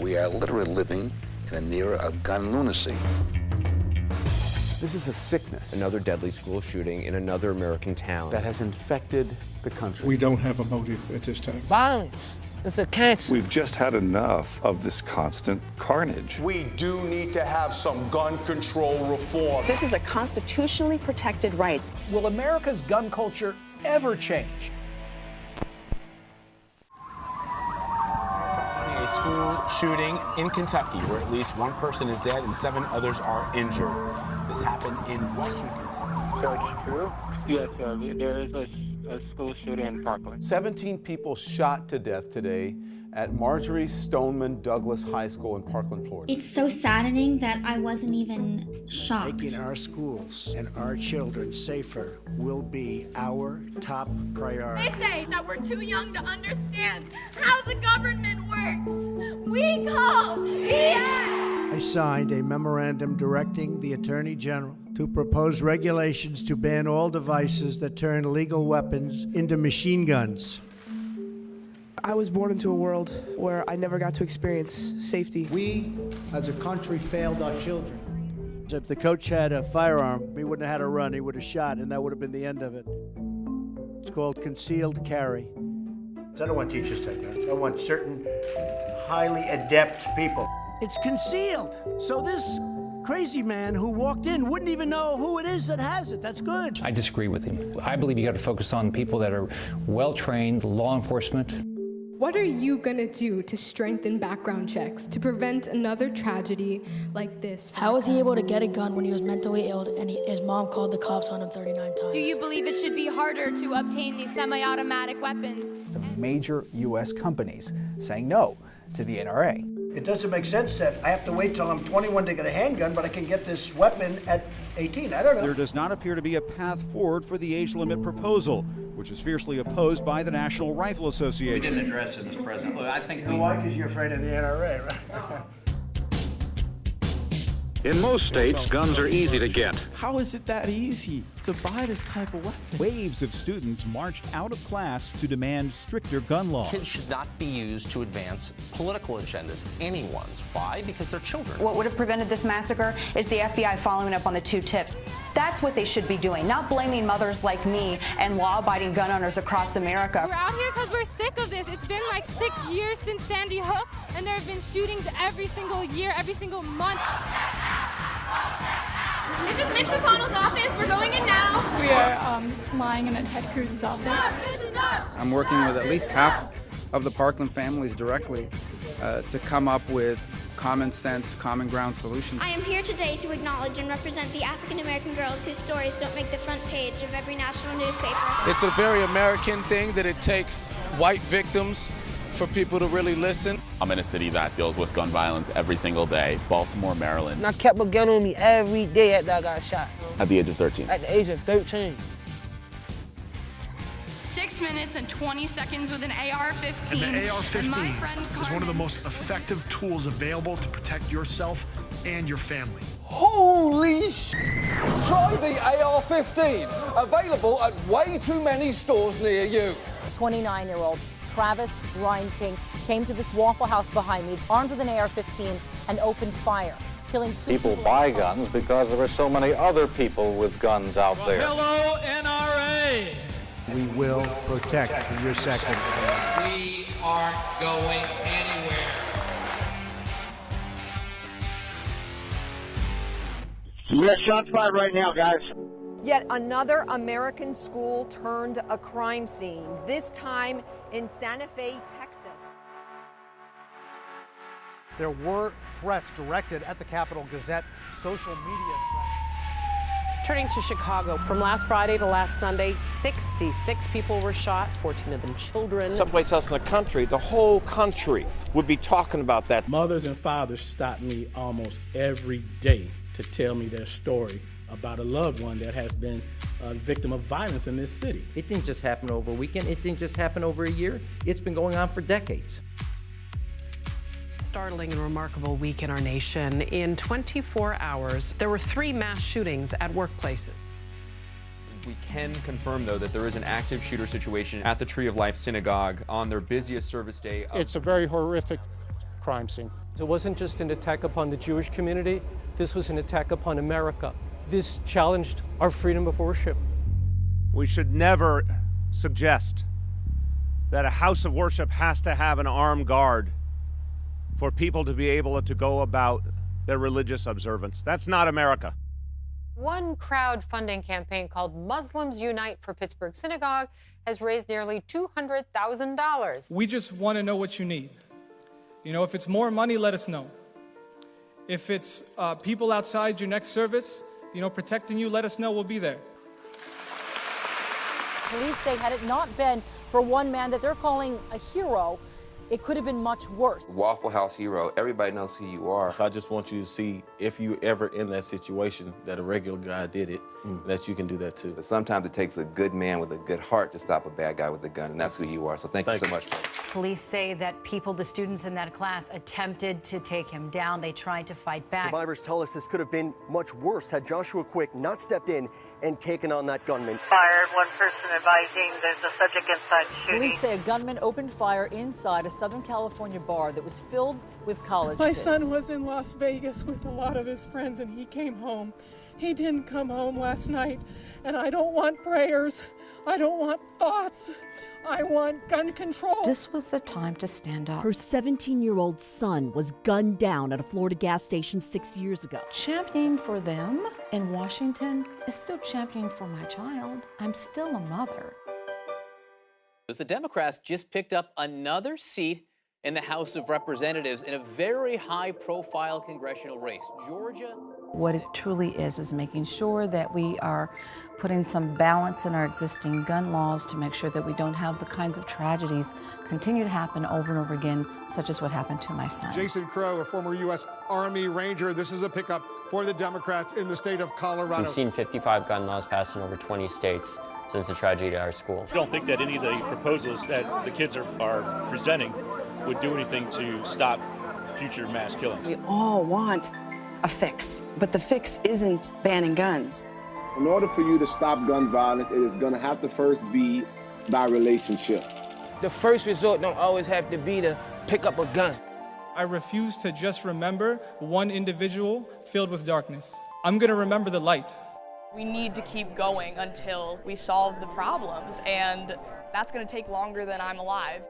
We are literally living in an era of gun lunacy. This is a sickness. Another deadly school shooting in another American town that has infected the country. We don't have a motive at this time. Violence. It's a cancer. We've just had enough of this constant carnage. We do need to have some gun control reform. This is a constitutionally protected right. Will America's gun culture ever change? A school shooting in Kentucky where at least one person is dead and 7 others are injured. This happened in western Kentucky. So it's true? Yes, sir. There is a school shooting in Parkland. 17 people shot to death today at Marjorie Stoneman Douglas High School in Parkland, Florida. It's so saddening that I wasn't even shocked. Making our schools and our children safer will be our top priority. They say that we're too young to understand how the government works. We call BS! I signed a memorandum directing the Attorney General to propose regulations to ban all devices that turn legal weapons into machine guns. I was born into a world where I never got to experience safety. We, as a country, failed our children. If the coach had a firearm, he wouldn't have had a run, he would have shot, and that would have been the end of it. It's called concealed carry. I don't want teachers to take guns. I want certain highly adept people. It's concealed, so this crazy man who walked in wouldn't even know who it is that has it. That's good. I disagree with him. I believe you got to focus on people that are well-trained, law enforcement. What are you gonna do to strengthen background checks to prevent another tragedy like this? How was he able to get a gun when he was mentally ill and his mom called the cops on him 39 times? Do you believe it should be harder to obtain these semi-automatic weapons? Some major U.S. companies saying no to the NRA. It doesn't make sense that I have to wait till I'm 21 to get a handgun, but I can get this weapon at 18. I don't know. There does not appear to be a path forward for the age limit proposal, which is fiercely opposed by the National Rifle Association. We didn't address it, Mr. President. Look, I think Why? Because you're afraid of the NRA, right? In most states, guns are easy to get. How is it that easy to buy this type of weapon? Waves of students marched out of class to demand stricter gun laws. Kids should not be used to advance political agendas, anyone's. Why? Because they're children. What would have prevented this massacre is the FBI following up on the 2 tips. That's what they should be doing, not blaming mothers like me and law-abiding gun owners across America. We're out here because we're sick of this. It's been like 6 years since Sandy Hook, and there have been shootings every single year, every single month. This is Mitch McConnell's office. We're going in now. We are lying in at Ted Cruz's office. I'm working with at least half of the Parkland families directly to come up with common sense, common ground solutions. I am here today to acknowledge and represent the African American girls whose stories don't make the front page of every national newspaper. It's a very American thing that it takes white victims for people to really listen. I'm in a city that deals with gun violence every single day, Baltimore, Maryland. And I kept a gun on me every day after I got shot. At the age of 13. At the age of 13. 6 minutes and 20 seconds with an AR-15. And the AR-15 is one of the most effective tools available to protect yourself and your family. Holy sh! Try the AR-15, available at way too many stores near you. 29-year-old Travis Ryan King came to this Waffle House behind me, armed with an AR-15, and opened fire, killing 2 people. Buy guns because there are so many other people with guns out there. Hello, NRA! We will protect your second. We aren't going anywhere. Yes, shots fired right now, guys. Yet another American school turned a crime scene, this time in Santa Fe, Texas. There were threats directed at the Capitol Gazette, social media threats. Turning to Chicago, from last Friday to last Sunday, 66 people were shot, 14 of them children. Someplace else in the country, the whole country would be talking about that. Mothers and fathers stop me almost every day to tell me their story about a loved one that has been a victim of violence in this city. It didn't just happen over a weekend. It didn't just happen over a year. It's been going on for decades. Startling and remarkable week in our nation. In 24 hours, there were 3 mass shootings at workplaces. We can confirm, though, that there is an active shooter situation at the Tree of Life Synagogue on their busiest service day. It's a very horrific crime scene. It wasn't just an attack upon the Jewish community, this was an attack upon America. This challenged our freedom of worship. We should never suggest that a house of worship has to have an armed guard for people to be able to go about their religious observance. That's not America. One crowdfunding campaign called Muslims Unite for Pittsburgh Synagogue has raised nearly $200,000. We just want to know what you need. You know, if it's more money, let us know. If it's people outside your next service, you know, protecting you, let us know. We'll be there. Police say had it not been for one man that they're calling a hero, it could have been much worse. Waffle House hero, everybody knows who you are. I just want you to see, if you ever in that situation, that a regular guy did it, that you can do that too. But sometimes it takes a good man with a good heart to stop a bad guy with a gun, and that's who you are. So thank you so much. Police say that the students in that class, attempted to take him down. They tried to fight back. Survivors tell us this could have been much worse had Joshua Quick not stepped in and taken on that gunman. Fired, one person advising there's a subject inside shooting. Police say a gunman opened fire inside a Southern California bar that was filled with college My kids. son was in Las Vegas with a lot of his friends and he came home. He didn't come home last night, and I don't want prayers. I don't want thoughts. I want gun control. This was the time to stand up. Her 17-year-old son was gunned down at a Florida gas station 6 years ago. Championing for them in Washington is still championing for my child. I'm still a mother. The Democrats just picked up another seat in the House of Representatives in a very high-profile congressional race. Georgia. What it truly is making sure that we are putting some balance in our existing gun laws to make sure that we don't have the kinds of tragedies continue to happen over and over again, such as what happened to my son. Jason Crow, a former U.S. Army Ranger. This is a pickup for the Democrats in the state of Colorado. We've seen 55 gun laws passed in over 20 states since the tragedy at our school. I don't think that any of the proposals that the kids are presenting would do anything to stop future mass killings. We all want a fix, but the fix isn't banning guns. In order for you to stop gun violence, it is going to have to first be by relationship. The first resort don't always have to be to pick up a gun. I refuse to just remember one individual filled with darkness. I'm going to remember the light. We need to keep going until we solve the problems, and that's going to take longer than I'm alive.